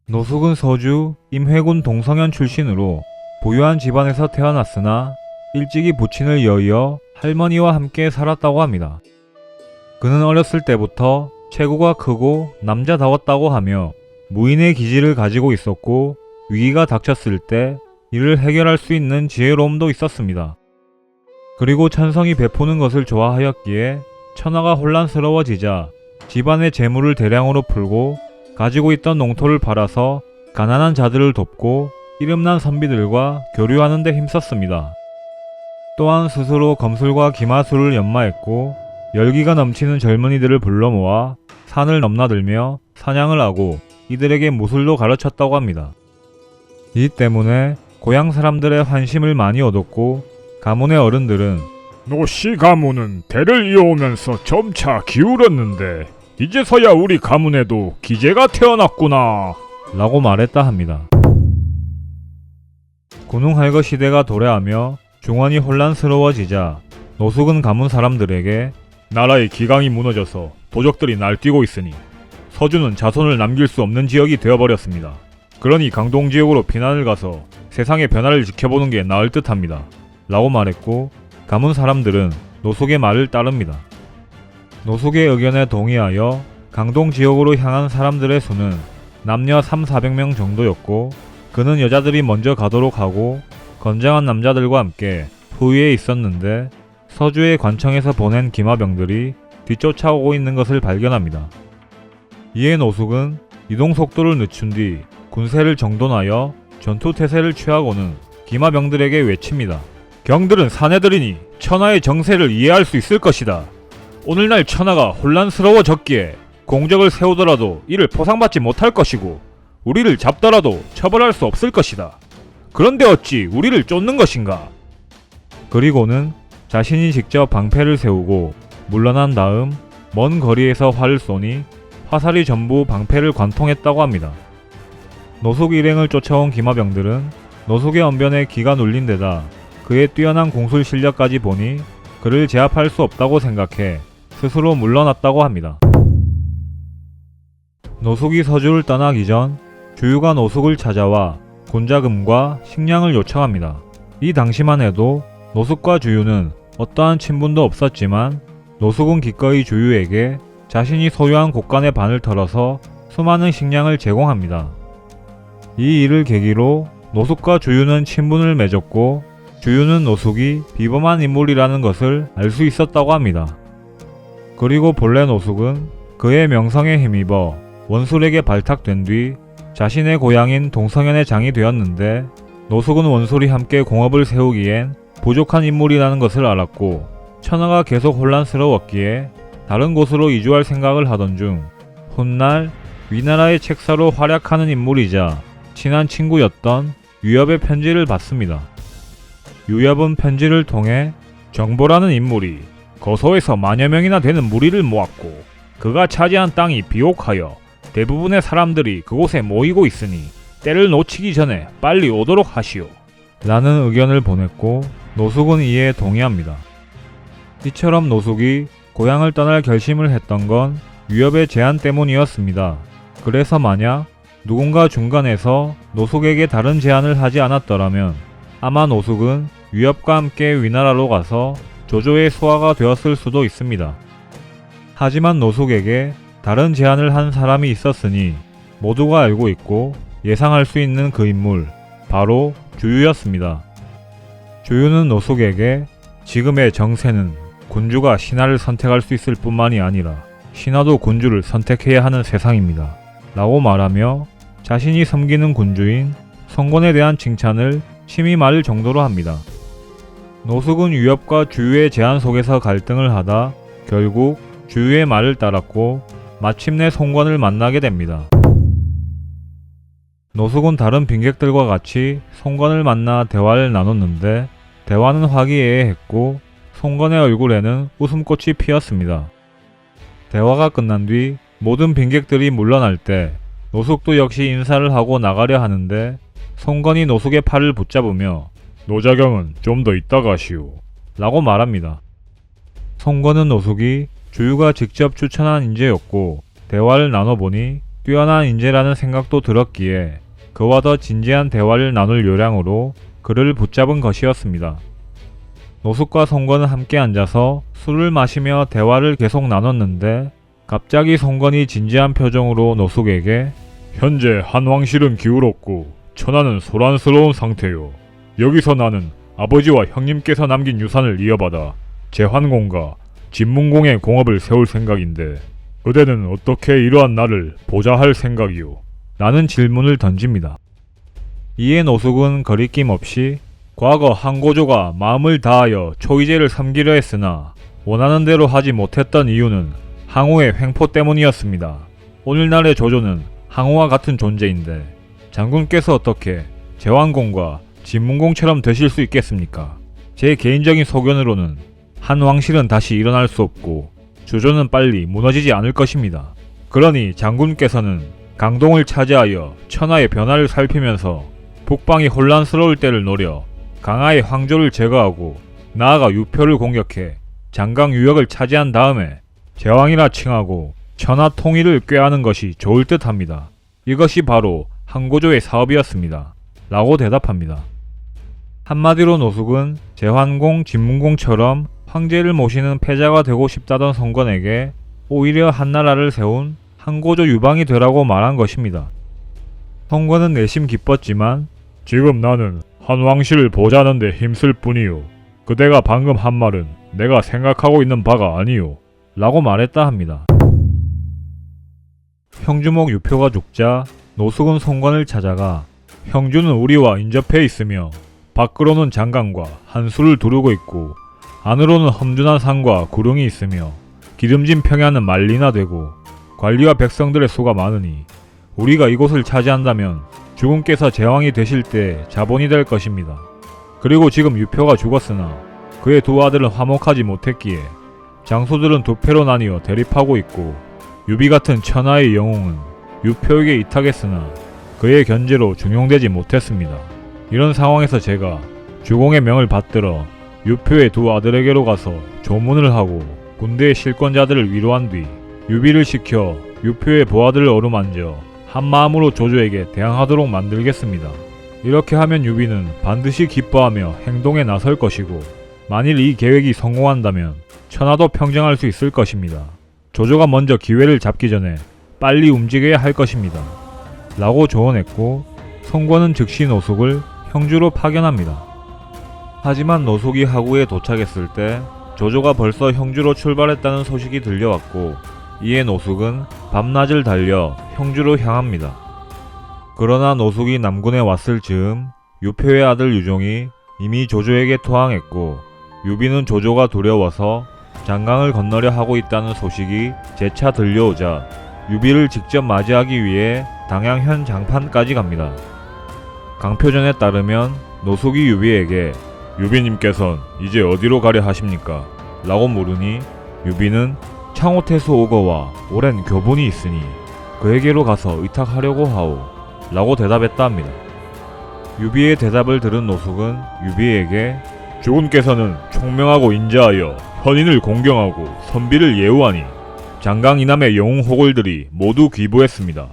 노숙은 서주 임회군 동성현 출신으로 부유한 집안에서 태어났으나 일찍이 부친을 여의어 할머니와 함께 살았다고 합니다. 그는 어렸을 때부터 체구가 크고 남자다웠다고 하며 무인의 기질을 가지고 있었고 위기가 닥쳤을 때 이를 해결할 수 있는 지혜로움도 있었습니다. 그리고 천성이 베푸는 것을 좋아하였기에 천하가 혼란스러워지자 집안의 재물을 대량으로 풀고 가지고 있던 농토를 팔아서 가난한 자들을 돕고 이름난 선비들과 교류하는 데 힘썼습니다. 또한 스스로 검술과 기마술을 연마했고 열기가 넘치는 젊은이들을 불러 모아 산을 넘나들며 사냥을 하고 이들에게 무술도 가르쳤다고 합니다. 이 때문에 고향 사람들의 환심을 많이 얻었고 가문의 어른들은 노씨 가문은 대를 이어오면서 점차 기울었는데 이제서야 우리 가문에도 기재가 태어났구나 라고 말했다 합니다. 군웅할거 시대가 도래하며 중원이 혼란스러워지자 노숙은 가문 사람들에게 나라의 기강이 무너져서 도적들이 날뛰고 있으니 서주는 자손을 남길 수 없는 지역이 되어버렸습니다. 그러니 강동 지역으로 피난을 가서 세상의 변화를 지켜보는 게 나을 듯합니다 라고 말했고 가문 사람들은 노숙의 말을 따릅니다. 노숙의 의견에 동의하여 강동 지역으로 향한 사람들의 수는 남녀 3,400명 정도였고 그는 여자들이 먼저 가도록 하고 건장한 남자들과 함께 후위에 있었는데 서주의 관청에서 보낸 기마병들이 뒤쫓아오고 있는 것을 발견합니다. 이에 노숙은 이동 속도를 늦춘 뒤 군세를 정돈하여 전투태세를 취하고는 기마병들에게 외칩니다. 경들은 사내들이니 천하의 정세를 이해할 수 있을 것이다. 오늘날 천하가 혼란스러워졌기에 공적을 세우더라도 이를 포상받지 못할 것이고 우리를 잡더라도 처벌할 수 없을 것이다. 그런데 어찌 우리를 쫓는 것인가? 그리고는 자신이 직접 방패를 세우고 물러난 다음 먼 거리에서 활을 쏘니 화살이 전부 방패를 관통했다고 합니다. 노숙 일행을 쫓아온 기마병들은 노숙의 언변에 기가 눌린 데다 그의 뛰어난 공술 실력까지 보니 그를 제압할 수 없다고 생각해 스스로 물러났다고 합니다. 노숙이 서주를 떠나기 전 주유가 노숙을 찾아와 군자금과 식량을 요청합니다. 이 당시만 해도 노숙과 주유는 어떠한 친분도 없었지만 노숙은 기꺼이 주유에게 자신이 소유한 곳간의 반을 털어서 수많은 식량을 제공합니다. 이 일을 계기로 노숙과 주유는 친분을 맺었고 주유는 노숙이 비범한 인물이라는 것을 알 수 있었다고 합니다. 그리고 본래 노숙은 그의 명성에 힘입어 원술에게 발탁된 뒤 자신의 고향인 동성현의 장이 되었는데 노숙은 원술이 함께 공업을 세우기엔 부족한 인물이라는 것을 알았고 천하가 계속 혼란스러웠기에 다른 곳으로 이주할 생각을 하던 중 훗날 위나라의 책사로 활약하는 인물이자 친한 친구였던 유엽의 편지를 받습니다. 유엽은 편지를 통해 정보라는 인물이 거소에서 만여 명이나 되는 무리를 모았고 그가 차지한 땅이 비옥하여 대부분의 사람들이 그곳에 모이고 있으니 때를 놓치기 전에 빨리 오도록 하시오 라는 의견을 보냈고 노숙은 이에 동의합니다. 이처럼 노숙이 고향을 떠날 결심을 했던 건 유엽의 제안 때문이었습니다. 그래서 만약 누군가 중간에서 노숙에게 다른 제안을 하지 않았더라면 아마 노숙은 유엽과 함께 위나라로 가서 조조의 수하가 되었을 수도 있습니다. 하지만 노숙에게 다른 제안을 한 사람이 있었으니 모두가 알고 있고 예상할 수 있는 그 인물 바로 주유였습니다. 주유는 노숙에게 지금의 정세는 군주가 신하를 선택할 수 있을 뿐만이 아니라 신하도 군주를 선택해야 하는 세상입니다 라고 말하며 자신이 섬기는 군주인 성곤에 대한 칭찬을 심히 말할 정도로 합니다. 노숙은 유엽과 주유의 제안 속에서 갈등을 하다 결국 주유의 말을 따랐고 마침내 송건을 만나게 됩니다. 노숙은 다른 빈객들과 같이 송건을 만나 대화를 나눴는데 대화는 화기애애했고 송건의 얼굴에는 웃음꽃이 피었습니다. 대화가 끝난 뒤 모든 빈객들이 물러날 때 노숙도 역시 인사를 하고 나가려 하는데 송건이 노숙의 팔을 붙잡으며 노자경은 좀 더 이따 가시오 라고 말합니다. 송건은 노숙이 주유가 직접 추천한 인재였고 대화를 나눠보니 뛰어난 인재라는 생각도 들었기에 그와 더 진지한 대화를 나눌 요량으로 그를 붙잡은 것이었습니다. 노숙과 송건은 함께 앉아서 술을 마시며 대화를 계속 나눴는데 갑자기 송건이 진지한 표정으로 노숙에게 현재 한왕실은 기울었고 천하는 소란스러운 상태요. 여기서 나는 아버지와 형님께서 남긴 유산을 이어받아 제환공과 진문공의 공업을 세울 생각인데 그대는 어떻게 이러한 나를 보좌할 생각이오? 라는 질문을 던집니다. 이에 노숙은 거리낌 없이 과거 항고조가 마음을 다하여 초이제를 섬기려 했으나 원하는 대로 하지 못했던 이유는 항우의 횡포 때문이었습니다. 오늘날의 조조는 항우와 같은 존재인데 장군께서 어떻게 제왕공과 진문공처럼 되실 수 있겠습니까? 제 개인적인 소견으로는 한 왕실은 다시 일어날 수 없고 조조는 빨리 무너지지 않을 것입니다. 그러니 장군께서는 강동을 차지하여 천하의 변화를 살피면서 북방이 혼란스러울 때를 노려 강하의 황조를 제거하고 나아가 유표를 공격해 장강 유역을 차지한 다음에 제왕이라 칭하고 천하 통일을 꾀하는 것이 좋을 듯 합니다. 이것이 바로 항고조의 사업이었습니다. 라고 대답합니다. 한마디로 노숙은 제환공, 진문공처럼 황제를 모시는 패자가 되고 싶다던 송건에게 오히려 한나라를 세운 항고조 유방이 되라고 말한 것입니다. 송건은 내심 기뻤지만 지금 나는 한왕실을 보좌하는 데 힘쓸 뿐이요. 그대가 방금 한 말은 내가 생각하고 있는 바가 아니요. 라고 말했다 합니다. 형주목 유표가 죽자 노숙은 송건을 찾아가 형주는 우리와 인접해 있으며 밖으로는 장강과 한수를 두르고 있고 안으로는 험준한 산과 구릉이 있으며 기름진 평야는 만리나 되고 관리와 백성들의 수가 많으니 우리가 이곳을 차지한다면 주군께서 제왕이 되실 때 자본이 될 것입니다. 그리고 지금 유표가 죽었으나 그의 두 아들은 화목하지 못했기에 장수들은 두 패로 나뉘어 대립하고 있고 유비 같은 천하의 영웅은 유표에게 이탁했으나 그의 견제로 중용되지 못했습니다. 이런 상황에서 제가 주공의 명을 받들어 유표의 두 아들에게로 가서 조문을 하고 군대의 실권자들을 위로한 뒤 유비를 시켜 유표의 보아들을 어루만져 한마음으로 조조에게 대항하도록 만들겠습니다. 이렇게 하면 유비는 반드시 기뻐하며 행동에 나설 것이고 만일 이 계획이 성공한다면 천하도 평정할 수 있을 것입니다. 조조가 먼저 기회를 잡기 전에 빨리 움직여야 할 것입니다. 라고 조언했고 송건은 즉시 노숙을 형주로 파견합니다. 하지만 노숙이 하구에 도착했을 때 조조가 벌써 형주로 출발했다는 소식이 들려왔고 이에 노숙은 밤낮을 달려 형주로 향합니다. 그러나 노숙이 남군에 왔을 즈음 유표의 아들 유종이 이미 조조에게 토항했고 유비는 조조가 두려워서 장강을 건너려 하고 있다는 소식이 재차 들려오자 유비를 직접 맞이하기 위해 당양현 장판까지 갑니다. 강표전에 따르면 노숙이 유비에게 유비님께선 이제 어디로 가려 하십니까? 라고 물으니 유비는 창호태수 오거와 오랜 교분이 있으니 그에게로 가서 의탁하려고 하오 라고 대답했다 합니다. 유비의 대답을 들은 노숙은 유비에게 주군께서는 총명하고 인자하여 현인을 공경하고 선비를 예우하니 장강 이남의 영웅 호골들이 모두 귀부했습니다.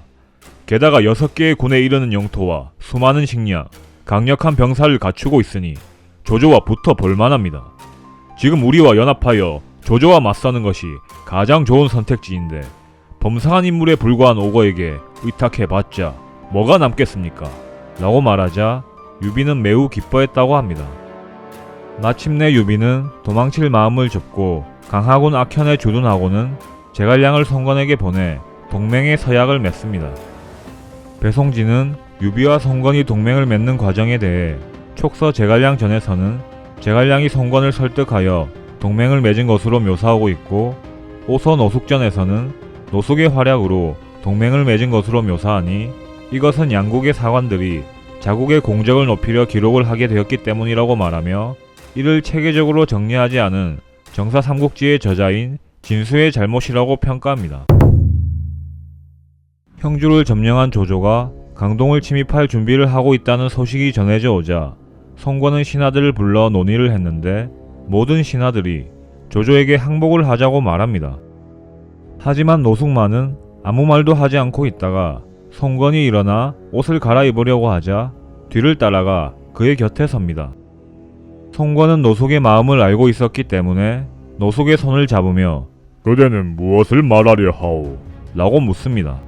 게다가 6개의 군에 이르는 영토와 수많은 식량, 강력한 병사를 갖추고 있으니 조조와 붙어 볼만합니다. 지금 우리와 연합하여 조조와 맞서는 것이 가장 좋은 선택지인데 범상한 인물에 불과한 오거에게 의탁해봤자 뭐가 남겠습니까? 라고 말하자 유비는 매우 기뻐했다고 합니다. 마침내 유비는 도망칠 마음을 접고 강하군 악현에 주둔하고는 제갈량을 송건에게 보내 동맹의 서약을 맺습니다. 배송진은 유비와 송건이 동맹을 맺는 과정에 대해 촉서 제갈량 전에서는 제갈량이 송건을 설득하여 동맹을 맺은 것으로 묘사하고 있고 오서 노숙전에서는 노숙의 활약으로 동맹을 맺은 것으로 묘사하니 이것은 양국의 사관들이 자국의 공적을 높이려 기록을 하게 되었기 때문이라고 말하며 이를 체계적으로 정리하지 않은 정사 삼국지의 저자인 진수의 잘못이라고 평가합니다. 형주를 점령한 조조가 강동을 침입할 준비를 하고 있다는 소식이 전해져 오자 송건은 신하들을 불러 논의를 했는데 모든 신하들이 조조에게 항복을 하자고 말합니다. 하지만 노숙만은 아무 말도 하지 않고 있다가 송건이 일어나 옷을 갈아입으려고 하자 뒤를 따라가 그의 곁에 섭니다. 송건은 노숙의 마음을 알고 있었기 때문에 노숙의 손을 잡으며 그대는 무엇을 말하려 하오? 라고 묻습니다.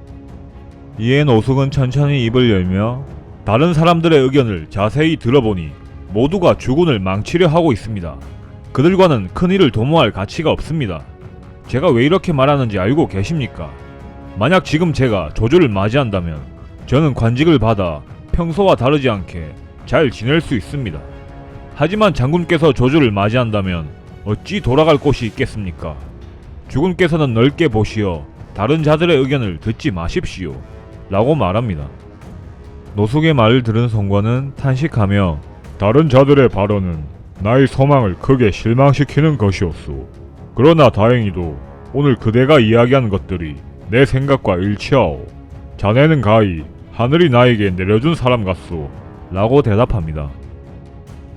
이에 노숙은 천천히 입을 열며 다른 사람들의 의견을 자세히 들어보니 모두가 주군을 망치려 하고 있습니다. 그들과는 큰일을 도모할 가치가 없습니다. 제가 왜 이렇게 말하는지 알고 계십니까? 만약 지금 제가 조조를 맞이한다면 저는 관직을 받아 평소와 다르지 않게 잘 지낼 수 있습니다. 하지만 장군께서 조조를 맞이한다면 어찌 돌아갈 곳이 있겠습니까? 주군께서는 넓게 보시어 다른 자들의 의견을 듣지 마십시오. 라고 말합니다. 노숙의 말을 들은 송건은 탄식하며 다른 자들의 발언은 나의 소망을 크게 실망시키는 것이었소. 그러나 다행히도 오늘 그대가 이야기한 것들이 내 생각과 일치하오. 자네는 가히 하늘이 나에게 내려준 사람 같소. 라고 대답합니다.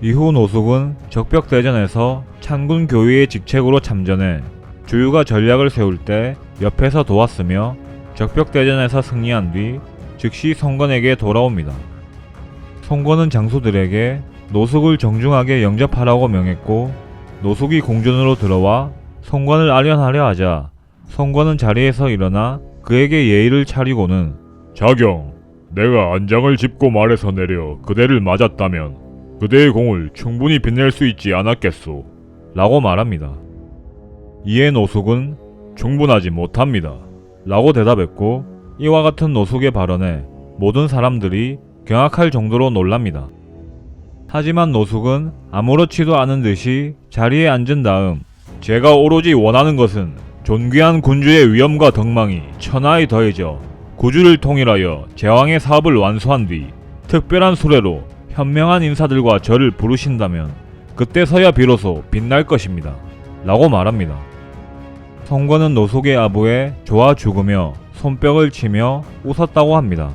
이후 노숙은 적벽대전에서 찬군 교위의 직책으로 참전해 주유가 전략을 세울 때 옆에서 도왔으며 적벽대전에서 승리한 뒤 즉시 송건에게 돌아옵니다. 송건은 장수들에게 노숙을 정중하게 영접하라고 명했고 노숙이 공전으로 들어와 송건을 아련하려 하자 송건은 자리에서 일어나 그에게 예의를 차리고는 자경, 내가 안장을 짚고 말에서 내려 그대를 맞았다면 그대의 공을 충분히 빛낼 수 있지 않았겠소. 라고 말합니다. 이에 노숙은 충분하지 못합니다. 라고 대답했고 이와 같은 노숙의 발언에 모든 사람들이 경악할 정도로 놀랍니다. 하지만 노숙은 아무렇지도 않은 듯이 자리에 앉은 다음 제가 오로지 원하는 것은 존귀한 군주의 위엄과 덕망이 천하에 더해져 구주를 통일하여 제왕의 사업을 완수한 뒤 특별한 수레로 현명한 인사들과 저를 부르신다면 그때서야 비로소 빛날 것입니다. 라고 말합니다. 송건은 노숙의 아부에 좋아 죽으며 손뼉을 치며 웃었다고 합니다.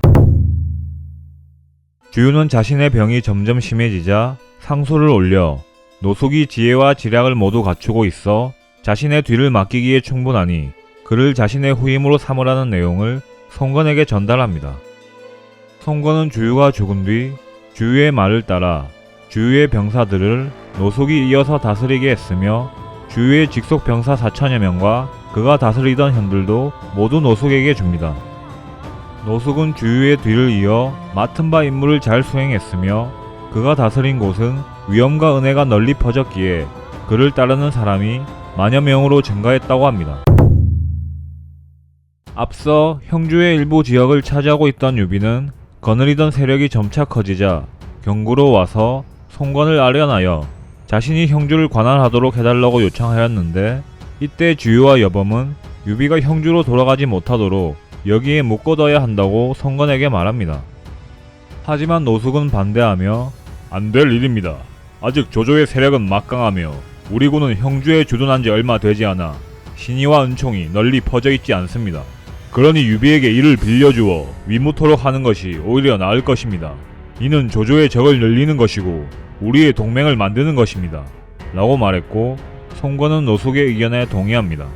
주유는 자신의 병이 점점 심해지자 상소를 올려 노숙이 지혜와 지략을 모두 갖추고 있어 자신의 뒤를 맡기기에 충분하니 그를 자신의 후임으로 삼으라는 내용을 송건에게 전달합니다. 송건은 주유가 죽은 뒤 주유의 말을 따라 주유의 병사들을 노숙이 이어서 다스리게 했으며 주유의 직속 병사 4천여 명과 그가 다스리던 현들도 모두 노숙에게 줍니다. 노숙은 주유의 뒤를 이어 맡은 바 임무를 잘 수행했으며 그가 다스린 곳은 위엄과 은혜가 널리 퍼졌기에 그를 따르는 사람이 만여 명으로 증가했다고 합니다. 앞서 형주의 일부 지역을 차지하고 있던 유비는 거느리던 세력이 점차 커지자 경구로 와서 송건을 아련하여 자신이 형주를 관할하도록 해달라고 요청하였는데 이때 주유와 여범은 유비가 형주로 돌아가지 못하도록 여기에 묶어둬야 한다고 송건에게 말합니다. 하지만 노숙은 반대하며 안 될 일입니다. 아직 조조의 세력은 막강하며 우리 군은 형주에 주둔한 지 얼마 되지 않아 신의와 은총이 널리 퍼져 있지 않습니다. 그러니 유비에게 이를 빌려주어 위무토록 하는 것이 오히려 나을 것입니다. 이는 조조의 적을 늘리는 것이고 우리의 동맹을 만드는 것입니다. 라고 말했고 송건은 노숙의 의견에 동의합니다.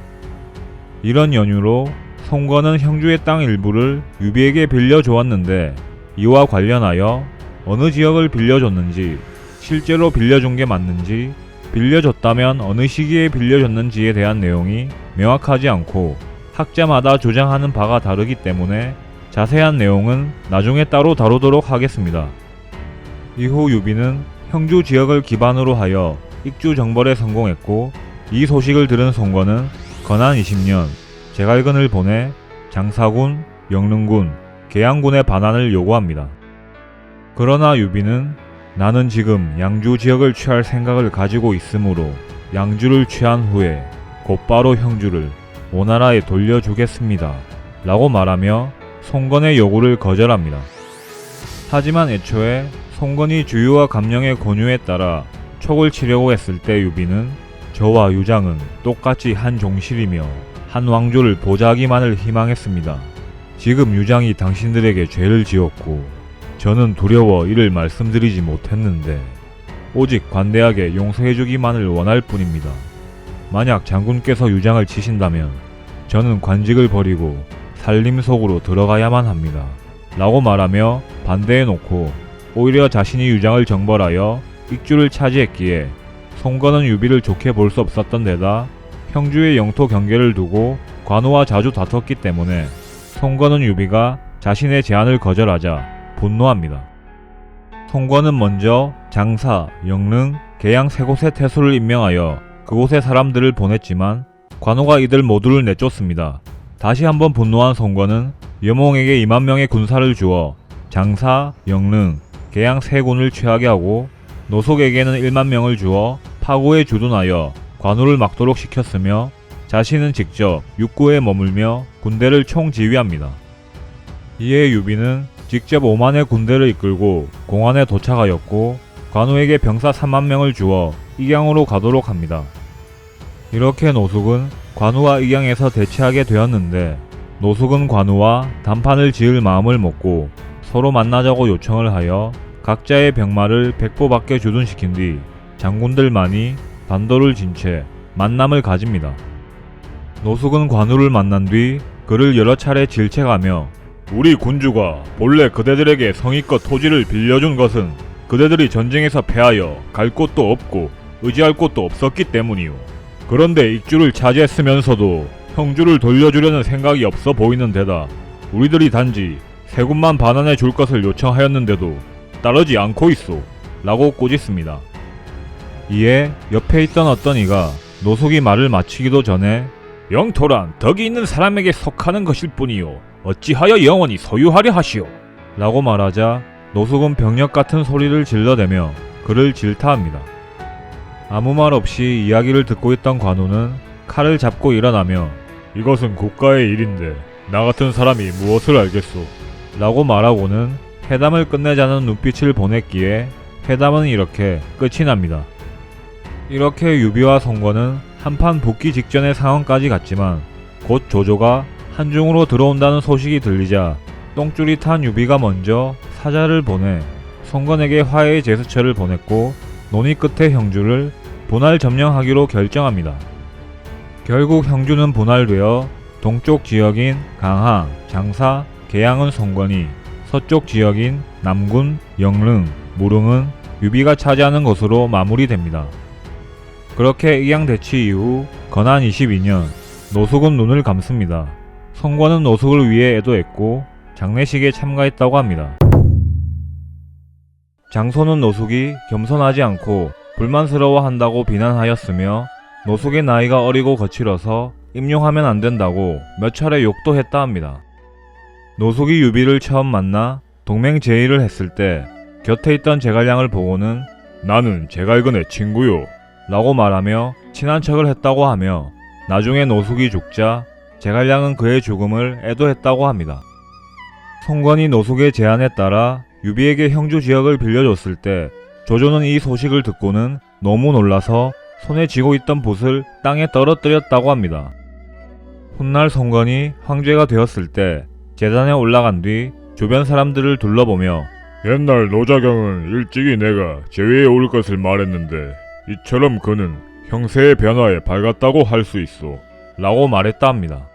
이런 연유로 송건은 형주의 땅 일부를 유비에게 빌려주었는데 이와 관련하여 어느 지역을 빌려줬는지, 실제로 빌려준 게 맞는지, 빌려줬다면 어느 시기에 빌려줬는지에 대한 내용이 명확하지 않고 학자마다 주장하는 바가 다르기 때문에 자세한 내용은 나중에 따로 다루도록 하겠습니다. 이후 유비는 형주 지역을 기반으로 하여 익주 정벌에 성공했고 이 소식을 들은 송건은 건한 20년 제갈근을 보내 장사군, 영릉군, 계양군의 반환을 요구합니다. 그러나 유비는 나는 지금 양주 지역을 취할 생각을 가지고 있으므로 양주를 취한 후에 곧바로 형주를 오나라에 돌려주겠습니다. 라고 말하며 송건의 요구를 거절합니다. 하지만 애초에 송건이 주유와 감령의 권유에 따라 촉을 치려고 했을 때 유비는 저와 유장은 똑같이 한 종실이며 한 왕조를 보좌하기만을 희망했습니다. 지금 유장이 당신들에게 죄를 지었고 저는 두려워 이를 말씀드리지 못했는데 오직 관대하게 용서해주기만을 원할 뿐입니다. 만약 장군께서 유장을 치신다면 저는 관직을 버리고 살림 속으로 들어가야만 합니다. 라고 말하며 반대해놓고 오히려 자신이 유장을 정벌하여 익주를 차지했기에 송건은 유비를 좋게 볼 수 없었던 데다 형주의 영토 경계를 두고 관우와 자주 다퉜기 때문에 송건은 유비가 자신의 제안을 거절하자 분노합니다. 송건은 먼저 장사, 영릉, 계양 세 곳에 태수를 임명하여 그곳에 사람들을 보냈지만 관우가 이들 모두를 내쫓습니다. 다시 한번 분노한 송건은 여몽에게 2만 명의 군사를 주어 장사, 영릉, 계양 세 군을 취하게 하고 노속에게는 1만 명을 주어 파고에 주둔하여 관우를 막도록 시켰으며 자신은 직접 육구에 머물며 군대를 총지휘합니다. 이에 유비는 직접 5만의 군대를 이끌고 공안에 도착하였고 관우에게 병사 3만 명을 주어 익양으로 가도록 합니다. 이렇게 노숙은 관우와 익양에서 대치하게 되었는데 노숙은 관우와 단판을 지을 마음을 먹고 서로 만나자고 요청을 하여 각자의 병마를 백보밖에 주둔시킨 뒤 장군들만이 반도를 진 채 만남을 가집니다. 노숙은 관우를 만난 뒤 그를 여러 차례 질책하며 우리 군주가 본래 그대들에게 성의껏 토지를 빌려준 것은 그대들이 전쟁에서 패하여 갈 곳도 없고 의지할 곳도 없었기 때문이요. 그런데 익주를 차지했으면서도 형주를 돌려주려는 생각이 없어 보이는 데다 우리들이 단지 세군만 반환해 줄 것을 요청하였는데도 따르지 않고 있소. 라고 꾸짖습니다. 이에 옆에 있던 어떤 이가 노숙이 말을 마치기도 전에 영토란 덕이 있는 사람에게 속하는 것일 뿐이요 어찌하여 영원히 소유하려 하시오. 라고 말하자 노숙은 병력 같은 소리를 질러대며 그를 질타합니다. 아무 말 없이 이야기를 듣고 있던 관우는 칼을 잡고 일어나며 이것은 국가의 일인데 나 같은 사람이 무엇을 알겠소. 라고 말하고는 회담을 끝내자는 눈빛을 보냈기에 회담은 이렇게 끝이 납니다. 이렇게 유비와 송건은 한판 붙기 직전의 상황까지 갔지만 곧 조조가 한중으로 들어온다는 소식이 들리자 똥줄이 탄 유비가 먼저 사자를 보내 송건에게 화해의 제스처를 보냈고 논의 끝에 형주를 분할 점령하기로 결정합니다. 결국 형주는 분할되어 동쪽 지역인 강하, 장사, 계양은 송건이, 서쪽 지역인 남군, 영릉, 무릉은 유비가 차지하는 것으로 마무리됩니다. 그렇게 의양대치 이후 건한 22년 노숙은 눈을 감습니다. 송건은 노숙을 위해 애도했고 장례식에 참가했다고 합니다. 장소는 노숙이 겸손하지 않고 불만스러워한다고 비난하였으며 노숙의 나이가 어리고 거칠어서 임용하면 안 된다고 몇 차례 욕도 했다 합니다. 노숙이 유비를 처음 만나 동맹 제의를 했을 때 곁에 있던 제갈량을 보고는 나는 제갈근의 친구요 라고 말하며 친한 척을 했다고 하며 나중에 노숙이 죽자 제갈량은 그의 죽음을 애도했다고 합니다. 송건이 노숙의 제안에 따라 유비에게 형주 지역을 빌려줬을 때 조조는 이 소식을 듣고는 너무 놀라서 손에 쥐고 있던 붓을 땅에 떨어뜨렸다고 합니다. 훗날 송건이 황제가 되었을 때 제단에 올라간 뒤 주변 사람들을 둘러보며 옛날 노자경은 일찍이 내가 제위에 올 것을 말했는데 이처럼 그는 형세의 변화에 밝았다고 할 수 있소. 라고 말했다 합니다.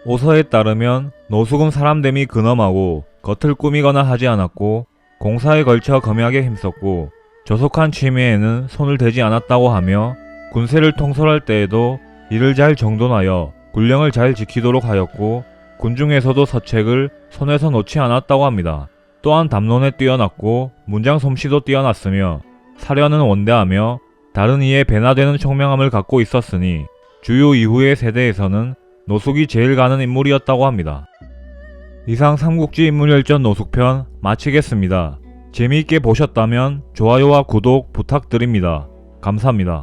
오서에 따르면 노숙은 사람됨이 근엄하고 겉을 꾸미거나 하지 않았고 공사에 걸쳐 검약에 힘썼고 조속한 취미에는 손을 대지 않았다고 하며 군세를 통솔할 때에도 이를 잘 정돈하여 군령을 잘 지키도록 하였고 군중에서도 서책을 손에서 놓지 않았다고 합니다. 또한 담론에 뛰어났고 문장 솜씨도 뛰어났으며 사려는 원대하며 다른 이에 배나 되는 총명함을 갖고 있었으니 주요 이후의 세대에서는 노숙이 제일 가는 인물이었다고 합니다. 이상 삼국지 인물열전 노숙편 마치겠습니다. 재미있게 보셨다면 좋아요와 구독 부탁드립니다. 감사합니다.